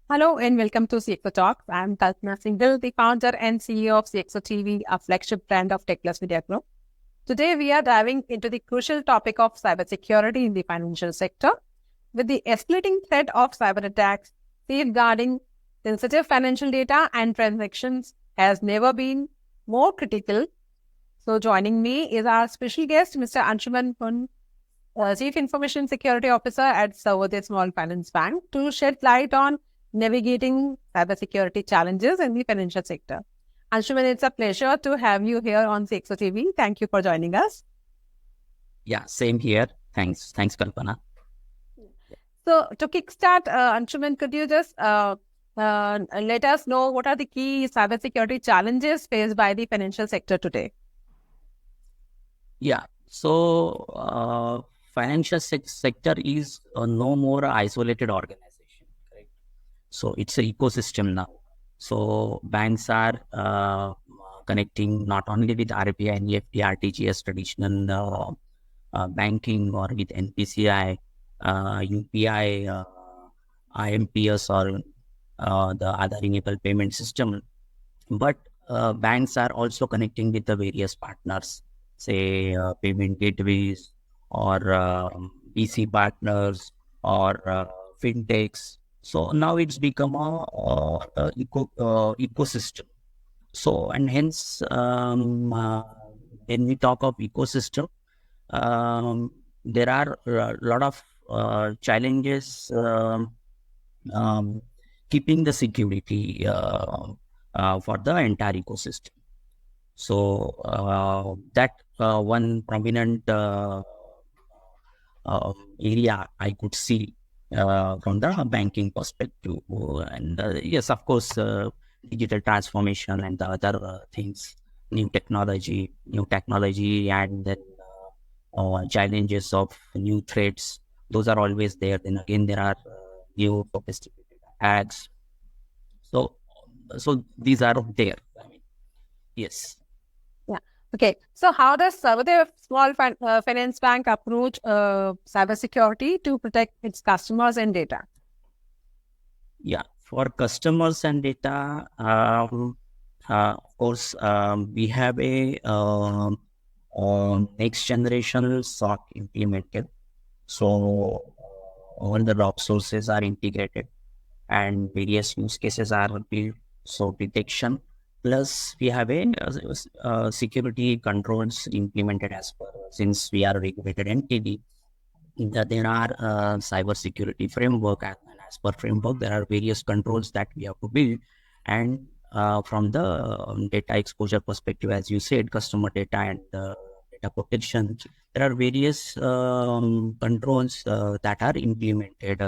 Hello and welcome to CXO Talks. I'm Kalpana Singhal, the founder and CEO of CXO TV, a flagship brand of Techless Media Group. Today, we are diving into the crucial topic of cybersecurity in the financial sector. With the escalating threat of cyber attacks, safeguarding sensitive financial data and transactions has never been more critical. So, joining me is our special guest, Mr. Anshuman Pund, Chief Information Security Officer at Suryoday Small Finance Bank, to shed light on navigating cybersecurity challenges in the financial sector. Anshuman, it's a pleasure to have you here on CXO TV. Thank you for joining us. Yeah, same here. Thanks, Kalpana. So, to kickstart, Anshuman, could you just let us know what are the key cybersecurity challenges faced by the financial sector today? Yeah, so financial sector is no more isolated organization, correct? So it's an ecosystem now. So banks are connecting not only with RBI, NEFT, RTGS, traditional banking, or with NPCI, UPI, IMPS, or the other enabled payment system. But banks are also connecting with the various partners, say payment gateways or BC partners or fintechs. So now it's become a ecosystem. So and hence when we talk of ecosystem, there are a lot of challenges keeping the security for the entire ecosystem. So that one prominent area I could see from the banking perspective. And yes, of course, digital transformation and the other things, new technology, and then challenges of new threats. Those are always there. Then again, there are new sophisticated attacks. So these are there. I mean, yes. Yeah. Okay. So, how does Suryoday Small Finance Bank approach cybersecurity to protect its customers and data? Yeah, for customers and data, of course, we have a next generation SOC implemented. So all the log sources are integrated and various use cases are built. So detection, plus we have a security controls implemented as per, since we are a regulated entity, that there are cyber security framework, and as per framework there are various controls that we have to build. And from the data exposure perspective, as you said, customer data and data protection, there are various controls that are implemented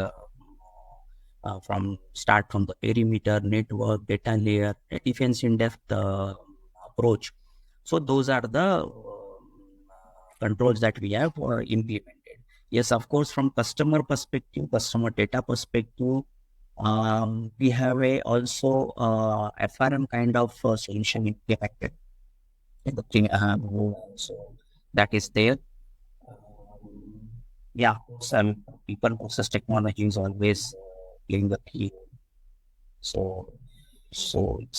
from the perimeter, network, data layer, defense in depth approach. So those are the controls that we have implemented. Yes, of course, from customer perspective, customer data perspective, we have also FRM kind of solution implemented. So that is there. Yeah, some people process technology is always playing the key. So it's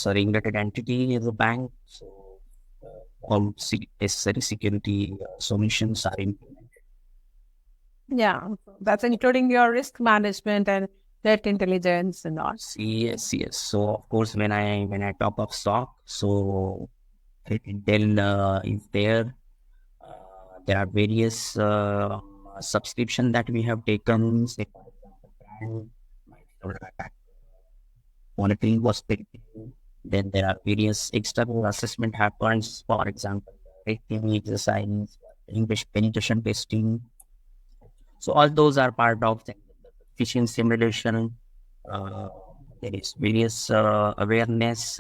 a regulated entity as a bank. So all necessary security solutions are implemented. Yeah, that's including your risk management and threat intelligence and all. Yes. So of course, when I talk of stock, so Intel is there. There are various subscription that we have taken. Say, for example, brand monitoring perspective. Then there are various external assessment happens. For example, rating exercise, penetration testing. So all those are part of the phishing simulation. There is various awareness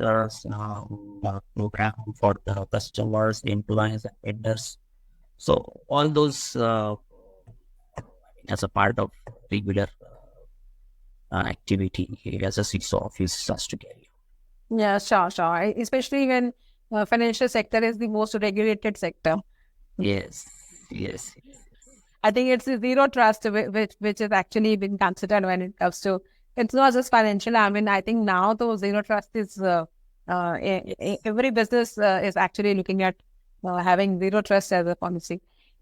program for the customers, employees, and vendors. So all those as a part of regular activity as a CXO office has to carry. Yeah, sure. Especially when financial sector is the most regulated sector. Yes. I think it's zero trust which is actually been considered when it comes to it's not just financial. I mean, I think now the zero trust is every business is actually looking at having zero trust as a policy.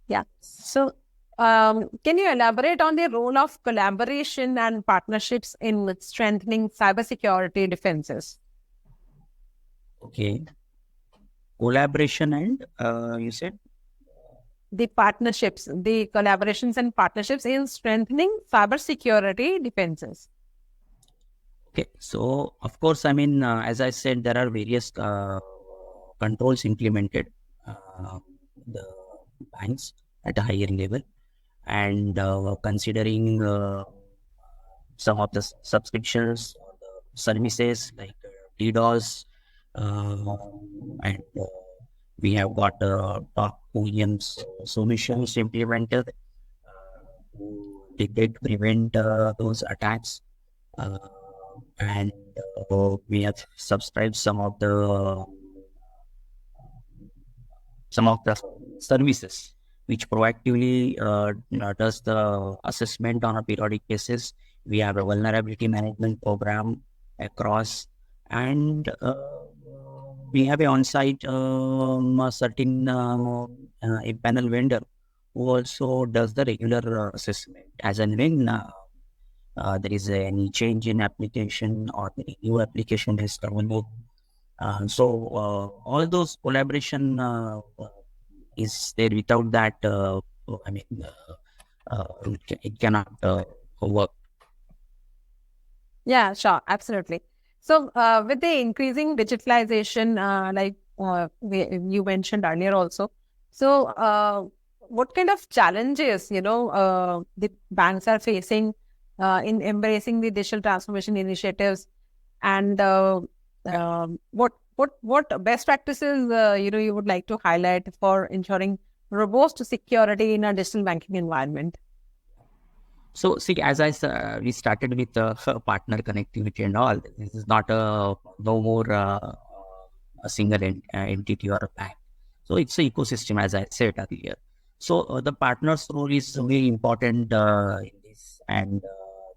Yeah. So, can you elaborate on the role of collaboration and partnerships in strengthening cybersecurity defenses? Okay. Collaboration and you said? The partnerships, the collaborations and partnerships in strengthening cybersecurity defenses. Okay. So, of course, I mean, as I said, there are various controls implemented the banks at a higher level, and considering some of the subscriptions or the services like DDoS, and we have got top OEMs solutions implemented to detect, prevent those attacks. Uh, and we have subscribed some of the services which proactively does the assessment on a periodic basis. We have a vulnerability management program across, and we have a on-site a certain a panel vendor who also does the regular assessment as and when there is any change in application or any new application has come in. All those collaboration is there. Without that, I mean, it cannot work. Yeah, sure, absolutely. So, with the increasing digitalization, you mentioned earlier also, so what kind of challenges, the banks are facing in embracing the digital transformation initiatives, and what best practices, you would like to highlight for ensuring robust security in a digital banking environment? So, see, as we started with partner connectivity and all. This is not no more a single entity or a bank. So it's an ecosystem, as I said earlier. So the partner's role is very important in this, and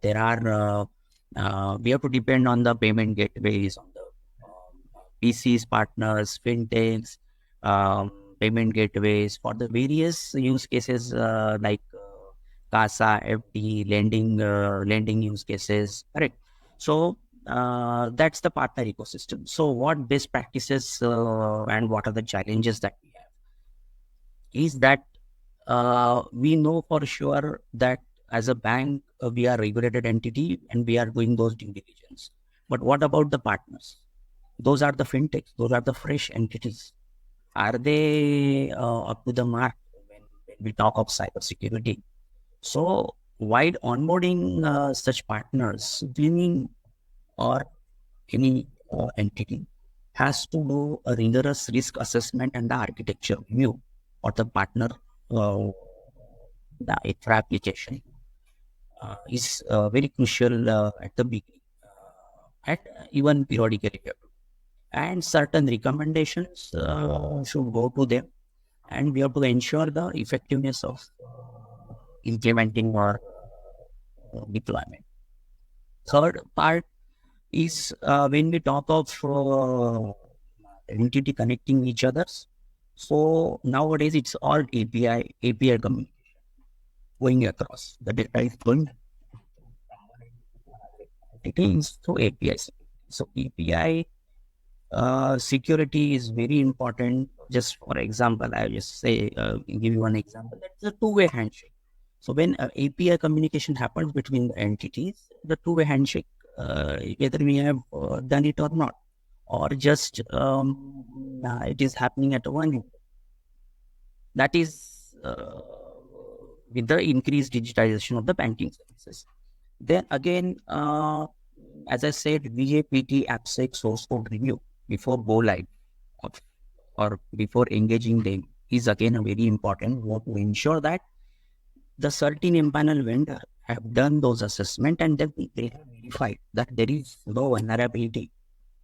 there are we have to depend on the payment gateways, on the PCs, partners, fintechs, payment gateways for the various use cases like CASA, FD, lending use cases. Correct. So that's the partner ecosystem. So what best practices and what are the challenges that we have is that we know for sure that as a bank, we are a regulated entity and we are doing those due diligence. But what about the partners? Those are the fintechs. Those are the fresh entities. Are they up to the mark when we talk of cybersecurity? So while onboarding such partners, we or any entity has to do a rigorous risk assessment and the architecture review or the partner, the infra application is very crucial at the beginning, at even periodically. And certain recommendations should go to them, and we have to ensure the effectiveness of implementing or deployment. Third part is when we talk of entity connecting each others. So nowadays it's all API communication going across. The data is going through APIs. So API security is very important. Just for example, I just say give you one example. That's a two-way handshake. So when API communication happens between the entities, the two-way handshake, whether we have done it or not, or just it is happening at one end. That is with the increased digitization of the banking services. Then again, as I said, VAPT AppSec source code review before go live or before engaging them is again a very important work to ensure that the certain empanel vendor have done those assessment and then they have verified that there is no vulnerability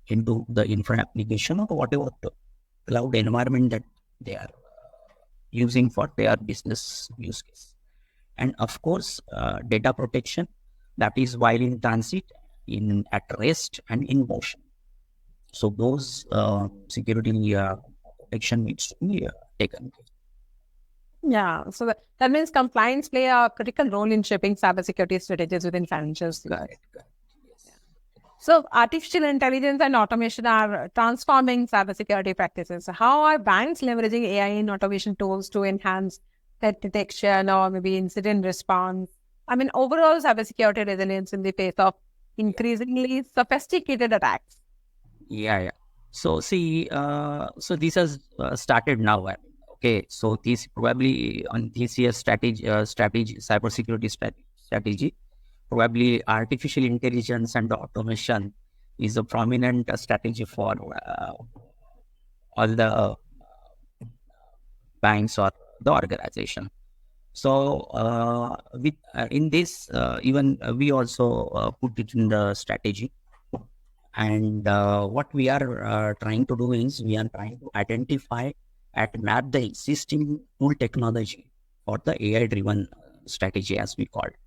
into the infra application or whatever the cloud environment that they are using for their business use case. And of course, data protection, that is while in transit at rest and in motion. So those security protection needs to be taken care. Yeah, so that means compliance play a critical role in shaping cybersecurity strategies within financial sectors. Correct. Yes. So, artificial intelligence and automation are transforming cybersecurity practices. How are banks leveraging AI in automation tools to enhance threat detection or maybe incident response? I mean, overall cybersecurity resilience in the face of increasingly sophisticated attacks. Yeah. So see, so this has started now. Okay, so this probably on this year's strategy, cybersecurity strategy, probably artificial intelligence and automation is a prominent strategy for all the banks or the organization. So with in this, even we also put it in the strategy. And what we are trying to do is we are trying to identify and map the existing tool technology for the AI-driven strategy, as we call it.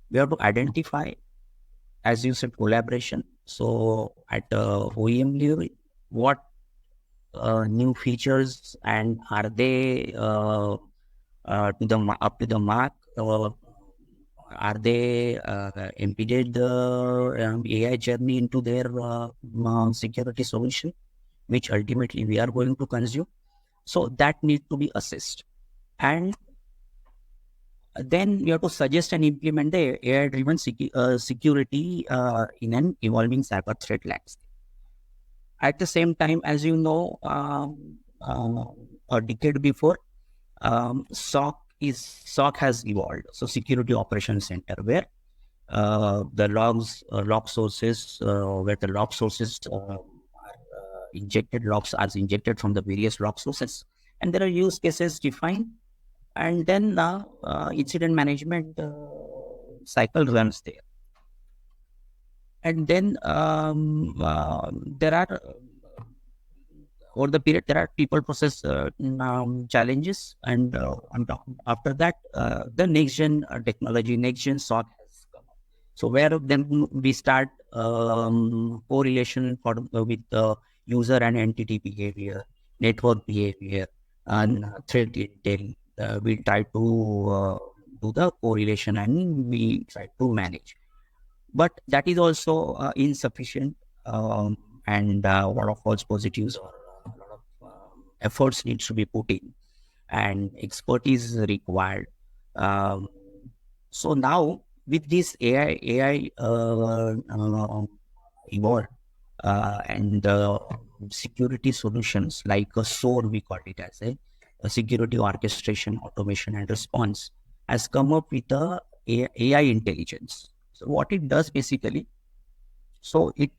We have to identify, as you said, collaboration. So at OEM level, what new features and are they up to the mark? Are they embedded the AI journey into their security solution, which ultimately we are going to consume? So that needs to be assessed. And then we have to suggest and implement the AI-driven security in an evolving cyber threat landscape. At the same time, as you know, a decade before, SOC has evolved. So Security Operations Center, where the log sources, where the log sources are injected, logs are injected from the various log sources, and there are use cases defined, and then the incident management cycle runs there. And then there are over the period there are people process challenges, and after that the next gen technology, next gen SOC has come up. So where then we start correlation with the user and entity behavior, network behavior, and threat intel. We try to do the correlation and we try to manage. But that is also insufficient, and a lot of false positives or a lot of efforts needs to be put in, and expertise is required. Um, so now with this AI evolved, and security solutions like a SOAR, we call it as a security orchestration, automation, and response, has come up with a AI intelligence. So what it does basically, so it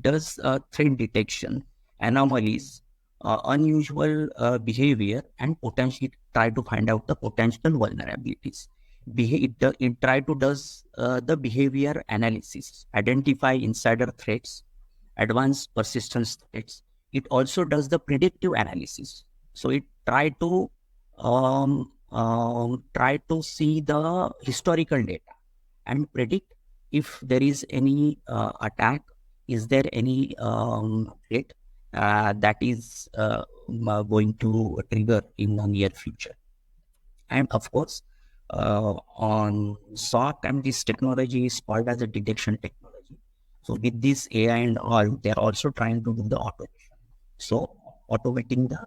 does threat detection, anomalies, unusual behavior, and potentially try to find out the potential vulnerabilities. It try to does the behavior analysis, identify insider threats, advanced persistence threats. It also does the predictive analysis. So it try to see the historical data and predict if there is any attack, is there any threat that is going to trigger in the near future. And of course, on SOC, and this technology is called as a detection technology. So with this AI and all, they're also trying to do the automation. So automating the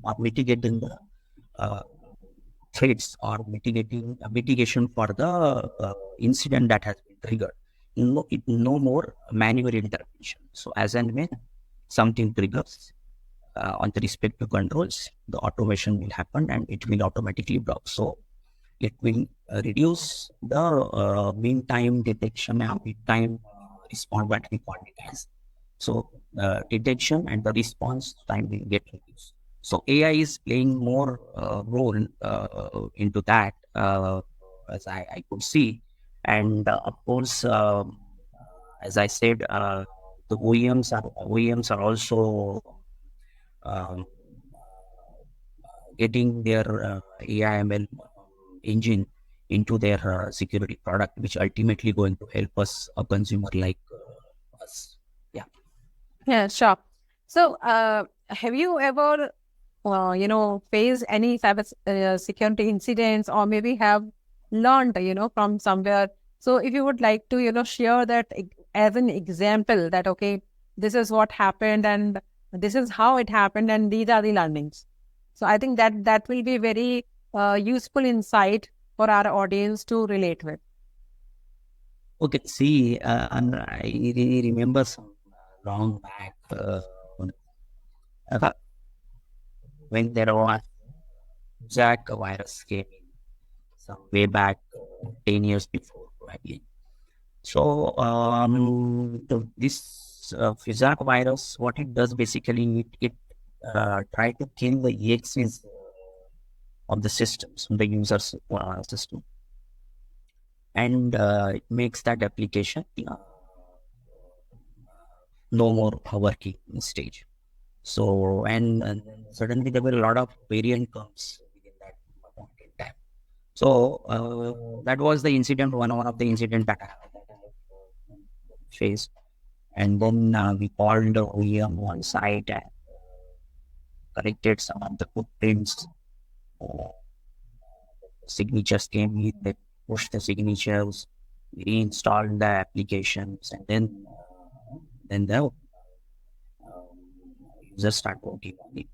or mitigating the threats, or mitigation for the incident that has been triggered. No more manual intervention. So as and when something triggers on the respective controls, the automation will happen and it will automatically block. So it will reduce the mean time detection and mean time response, what we call it as. So detection and the response time will get reduced. So AI is playing more role into that, as I could see. And of course, as I said, the OEMs are also um, getting their AI/ML engine into their security product, which ultimately going to help us, a consumer like us. Yeah. Yeah, sure. So, have you ever, faced any cyber security incidents, or maybe have learned, from somewhere? So, if you would like to, share that as an example, that okay, this is what happened, and this is how it happened, and these are the learnings. So, I think that will be very useful insight for our audience to relate with. Okay. See, and I really remember some long back uh, when there was Jack virus came in some way back 10 years before, probably. So, this Fusark virus, what it does basically, it try to kill the EXEs of the systems, the user's system, and it makes that application no more working stage. So, and suddenly there were a lot of variant comes within that point in time. So, that was the incident, one of the incident that I faced. And then we called the OEM on site and corrected some of the footprints. Uh, Signatures came in, they pushed the signatures, we reinstalled the applications, and then the users start working on it.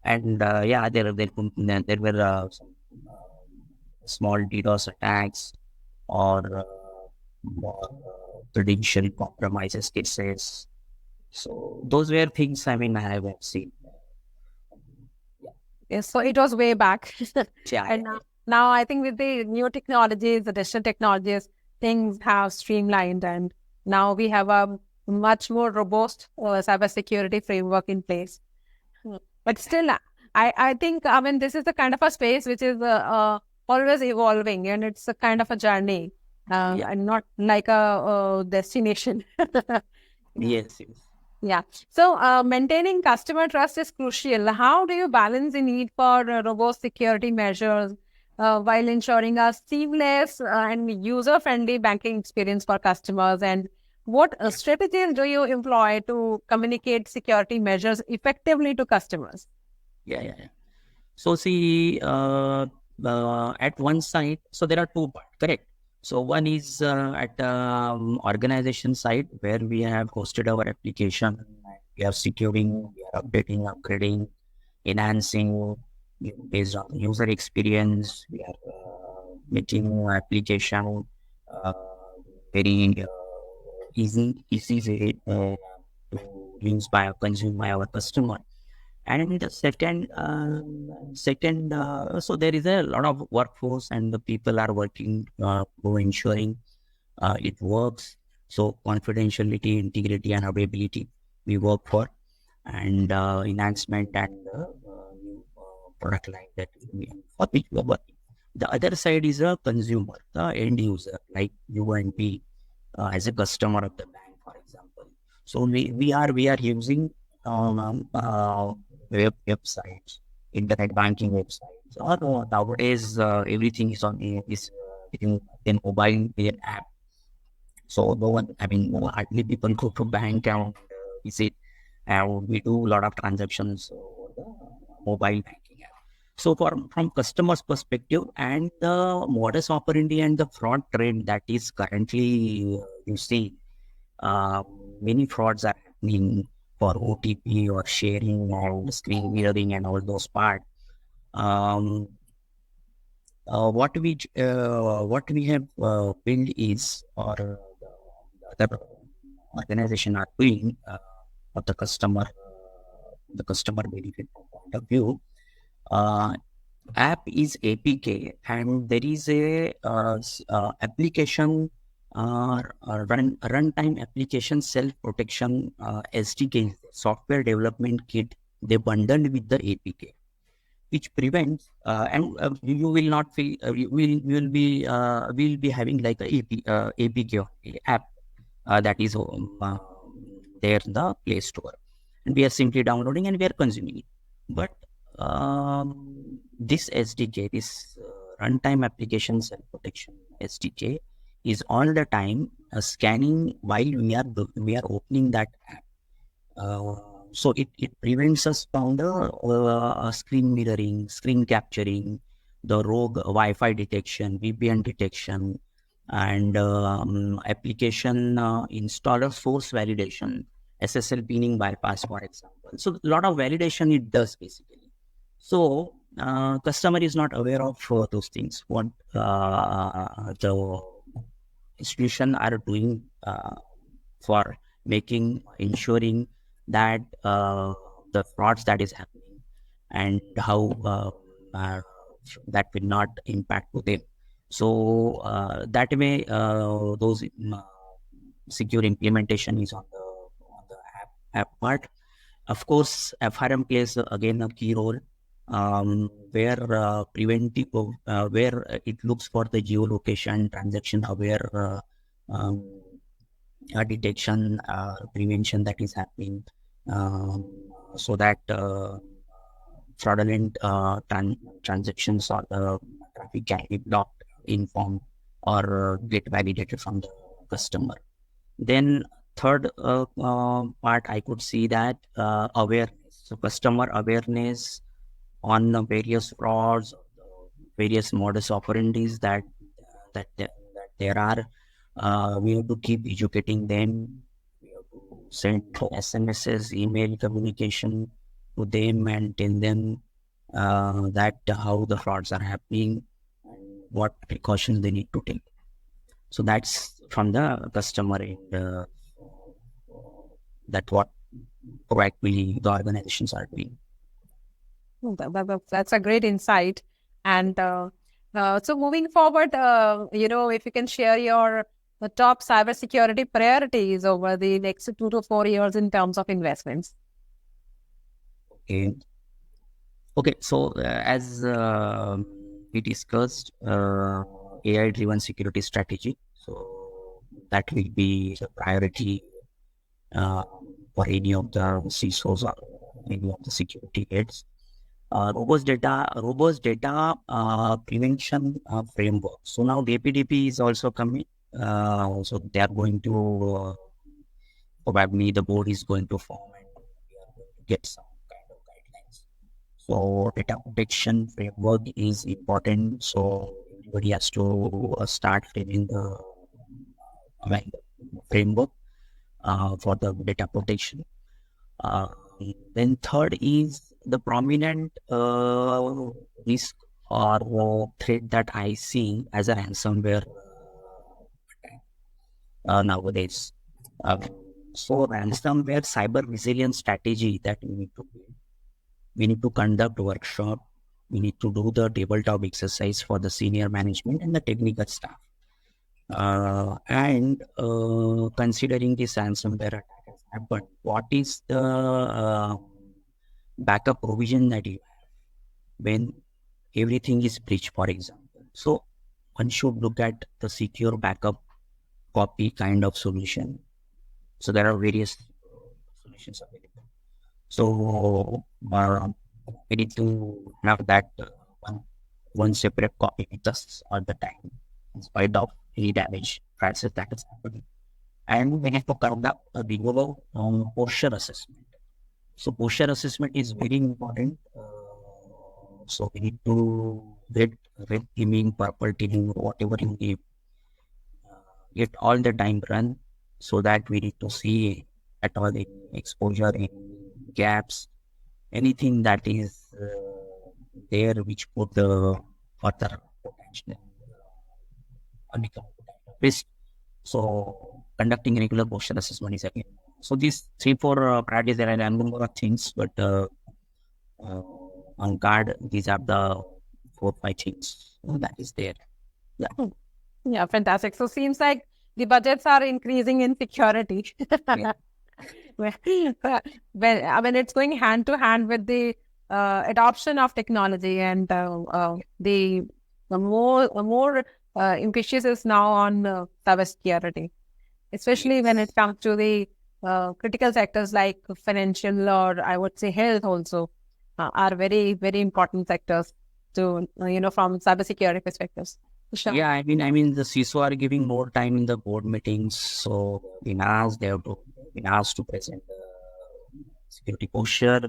And yeah, there were some small DDoS attacks or credential compromises cases. So those were things, I mean, I have seen. Yes, so it was way back. Yeah, And now I think with the new technologies, the digital technologies, things have streamlined, and now we have a much more robust cybersecurity framework in place. But still, I think, I mean, this is the kind of a space which is always evolving, and it's a kind of a journey, yeah. and not like a destination. Yes, yes. Yeah. So, maintaining customer trust is crucial. How do you balance the need for robust security measures while ensuring a seamless and user-friendly banking experience for customers? And what strategies do you employ to communicate security measures effectively to customers? Yeah. So see, at one side, so there are two parts, correct? So one is at organization side where we have hosted our application, we are securing, we are updating, upgrading, enhancing based on user experience. We are making application uh, very easy to use by our consume by our customer. And the so there is a lot of workforce and the people are working for ensuring it works. So confidentiality, integrity, and availability we work for, and enhancement and new product line that for which we are working. The other side is a consumer, the end user, like you and me as a customer of the bank, for example. So we are using websites, internet banking websites, or nowadays everything is on is in mobile in app. So no one, I mean, hardly people go to bank and visit, and we do a lot of transactions over the mobile banking app. So from customers' perspective and the modus operandi and the fraud trend that is currently you see, uh, many frauds are happening for OTP or sharing and screen mirroring and all those parts. Um, what we have built is, or the other organization are doing for the customer benefit point of view. Uh, App is APK, and there is a application runtime application self protection SDK software development kit. They bundled with the APK, which prevents and you will not feel will be having like a APK app that is there in the Play Store, and we are simply downloading and we are consuming it. But this SDK, this runtime application self-protection SDK is all the time scanning while we are opening that app. So it prevents us from the screen mirroring, screen capturing, the rogue Wi-Fi detection, VPN detection, and application installer source validation, SSL pinning bypass, for example. So a lot of validation it does basically. So customer is not aware of those things. What the institution are doing for ensuring that the frauds that is happening and how that will not impact to them. So that way, those secure implementation is on the app part. Of course, FRM plays again a key role, where preventive, where it looks for the geolocation, transaction aware detection, prevention that is happening, so that fraudulent transactions or the traffic can be blocked, informed, or get validated from the customer. Then third part, I could see that awareness. So customer awareness on the various frauds, various modus operandis that there are. We have to keep educating them. We have to send SMSs, email communication to them and tell them that how the frauds are happening and what precautions they need to take. So that's from the customer end. That what proactively the organizations are doing. That's a great insight. And so moving forward, if you can share your top cybersecurity priorities over the next 2 to 4 years in terms of investments. Okay. So as we discussed, AI-driven security strategy. So that will be the priority for any of the CISOs or any of the security heads. Robust data prevention framework. So now the APDP is also coming. So they are going to probably the board is going to form and we are going to get some kind of guidelines. So data protection framework is important. So everybody has to start framing the framework for the data protection. Then third is the prominent risk or threat that I see as a ransomware nowadays. So ransomware cyber resilience strategy that we need to build. We need to conduct workshop. We need to do the tabletop exercise for the senior management and the technical staff. And considering this ransomware attack has happened, what is the backup provision that you have when everything is breached, for example? So one should look at the secure backup copy kind of solution. So there are various solutions available. So we need to have that one separate copy with us all the time, in spite of any damage process that is happening. And we have to conduct a renewable posture assessment. So posture assessment is very important. So we need to red teaming, purple teaming, whatever you need, get all the time run, so that we need to see at all the exposure, any gaps, anything that is there which put the further potential risk. So conducting regular posture assessment is again. So these 3-4 priorities, there are a number of things, but on card, these are the 4-5 things that is there. Yeah, fantastic. So seems like the budgets are increasing in security. Yeah. When it's going hand to hand with the adoption of technology, and the more emphasis is now on cybersecurity, especially when it comes to the critical sectors like financial, or I would say health also, are very, very important sectors. to, from cybersecurity perspectives? Sure. Yeah, I mean, the CISO are giving more time in the board meetings, so in hours they have to been asked to present the security posture.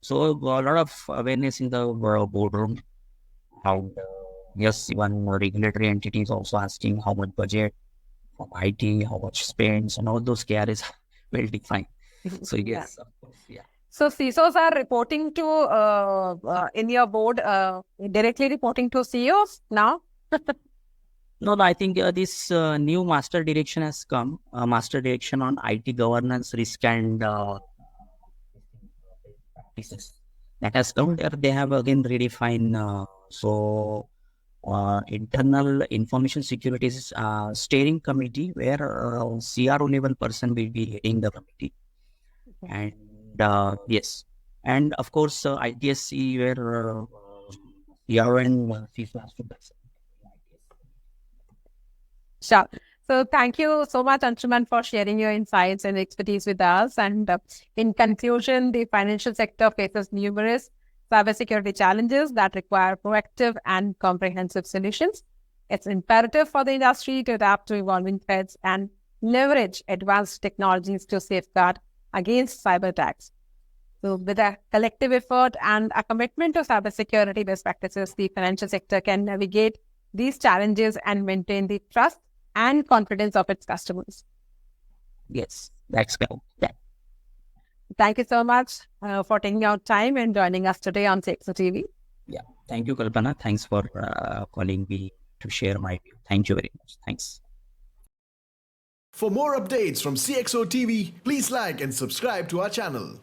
So a lot of awareness in the boardroom. And yes, even regulatory entities also asking how much budget from IT, how much spends, and all those KRs well defined. So yes, of course, yeah. So CISOs are reporting to in your board, directly reporting to CEOs now? No, I think this new master direction has come. Master direction on IT governance, risk, and practices that has come. There they have again redefined. Internal information security steering committee where CRO level person will be heading the committee, and yes, and of course ITSC where CRO and CISO has to present. Sure. So thank you so much, Anshuman, for sharing your insights and expertise with us. And in conclusion, the financial sector faces numerous cybersecurity challenges that require proactive and comprehensive solutions. It's imperative for the industry to adapt to evolving threats and leverage advanced technologies to safeguard against cyber attacks. So with a collective effort and a commitment to cybersecurity best practices, the financial sector can navigate these challenges and maintain the trust and confidence of its customers. Yes, that's good. Yeah. Thank you so much for taking out time and joining us today on CXO TV. Yeah, thank you, Kalpana. Thanks for calling me to share my view. Thank you very much. Thanks. For more updates from CXO TV, please like and subscribe to our channel.